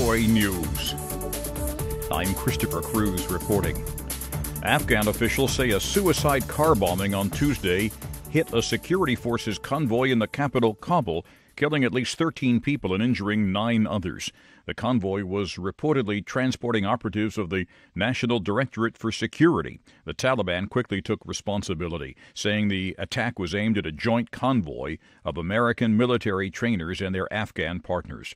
VOA News. I'm Christopher Cruz reporting. Afghan officials say a suicide car bombing on Tuesday hit a security forces convoy in the capital, Kabul, killing at least 13 people and injuring 9 others. The convoy was reportedly transporting operatives of the National Directorate for Security. The Taliban quickly took responsibility, saying the attack was aimed at a joint convoy of American military trainers and their Afghan partners.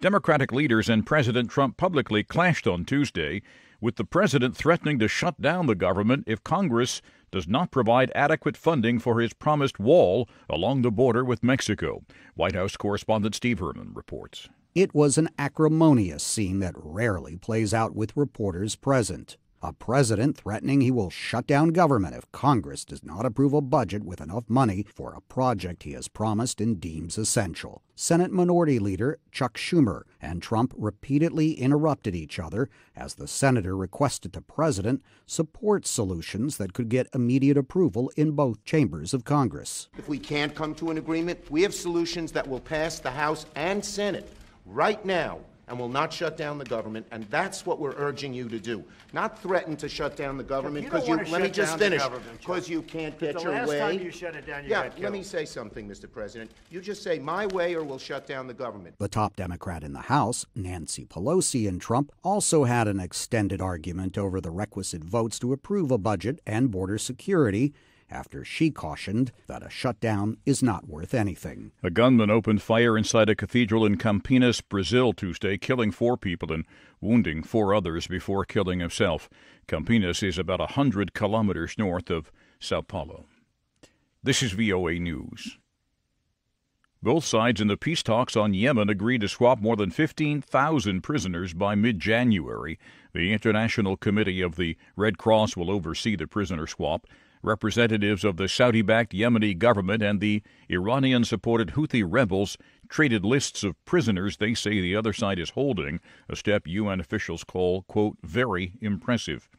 Democratic leaders and President Trump publicly clashed on Tuesday, with the president threatening to shut down the government if Congress does not provide adequate funding for his promised wall along the border with Mexico. White House correspondent Steve Herman reports. It was an acrimonious scene that rarely plays out with reporters present. A president threatening he will shut down government if Congress does not approve a budget with enough money for a project he has promised and deems essential. Senate Minority Leader Chuck Schumer and Trump repeatedly interrupted each other as the senator requested the president support solutions that could get immediate approval in both chambers of Congress. If we can't come to an agreement, we have solutions that will pass the House and Senate right now and will not shut down the government, and that's what we're urging you to do. Not threaten to shut down the government, because let me just finish, because you can't get your way. The last time you shut it down, you got killed. Let me say something, Mr. President. You just say my way or we'll shut down the government. The top Democrat in the House, Nancy Pelosi, and Trump also had an extended argument over the requisite votes to approve a budget and border security, after she cautioned that a shutdown is not worth anything. A gunman opened fire inside a cathedral in Campinas, Brazil, Tuesday, killing 4 people and wounding 4 others before killing himself. Campinas is about 100 kilometers north of Sao Paulo. This is VOA News. Both sides in the peace talks on Yemen agreed to swap more than 15,000 prisoners by mid-January. The International Committee of the Red Cross will oversee the prisoner swap. Representatives of the Saudi-backed Yemeni government and the Iranian-supported Houthi rebels traded lists of prisoners they say the other side is holding, a step UN officials call, quote, very impressive.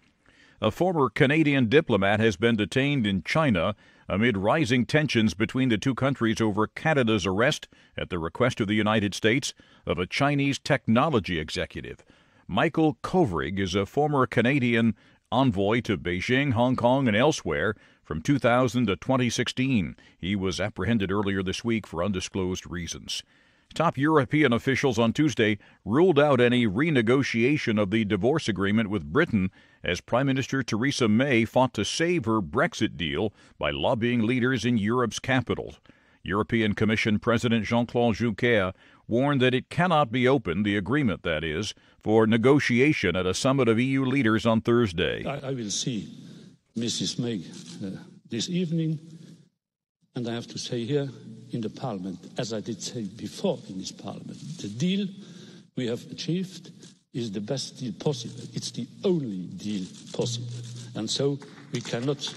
A former Canadian diplomat has been detained in China amid rising tensions between the two countries over Canada's arrest, at the request of the United States, of a Chinese technology executive. Michael Kovrig is a former Canadian envoy to Beijing, Hong Kong, and elsewhere from 2000 to 2016. He was apprehended earlier this week for undisclosed reasons. Top European officials on Tuesday ruled out any renegotiation of the divorce agreement with Britain as Prime Minister Theresa May fought to save her Brexit deal by lobbying leaders in Europe's capitals. European Commission President Jean-Claude Juncker warned that it cannot be opened, the agreement that is, for negotiation at a summit of EU leaders on Thursday. I will see Mrs. May this evening, and I have to say here in the Parliament, as I did say before in this Parliament, the deal we have achieved is the best deal possible. It's the only deal possible. And so we cannot...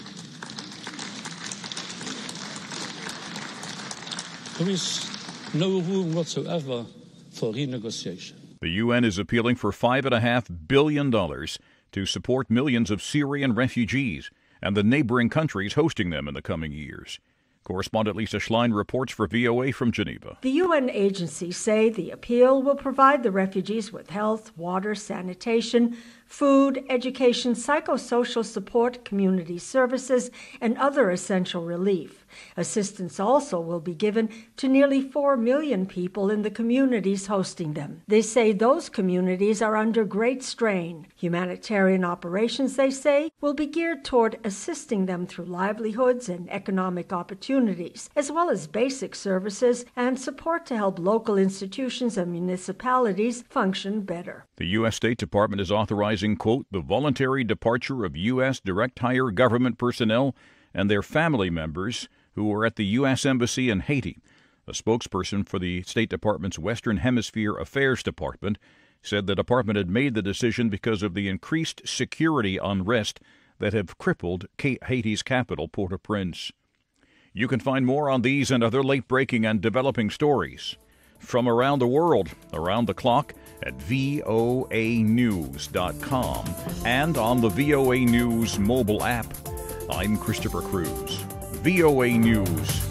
There is no room whatsoever for renegotiation. The UN is appealing for $5.5 billion to support millions of Syrian refugees and the neighboring countries hosting them in the coming years. Correspondent Lisa Schlein reports for VOA from Geneva. The UN agencies say the appeal will provide the refugees with health, water, sanitation, food, education, psychosocial support, community services, and other essential relief. Assistance also will be given to nearly 4 million people in the communities hosting them. They say those communities are under great strain. Humanitarian operations, they say, will be geared toward assisting them through livelihoods and economic opportunities, as well as basic services and support to help local institutions and municipalities function better. The U.S. State Department is authorizing, quote, the voluntary departure of U.S. direct hire government personnel and their family members who were at the U.S. Embassy in Haiti. A spokesperson for the State Department's Western Hemisphere Affairs Department said the department had made the decision because of the increased security unrest that have crippled Haiti's capital, Port-au-Prince. You can find more on these and other late-breaking and developing stories from around the world, around the clock, at voanews.com and on the VOA News mobile app. I'm Christopher Cruz. VOA News.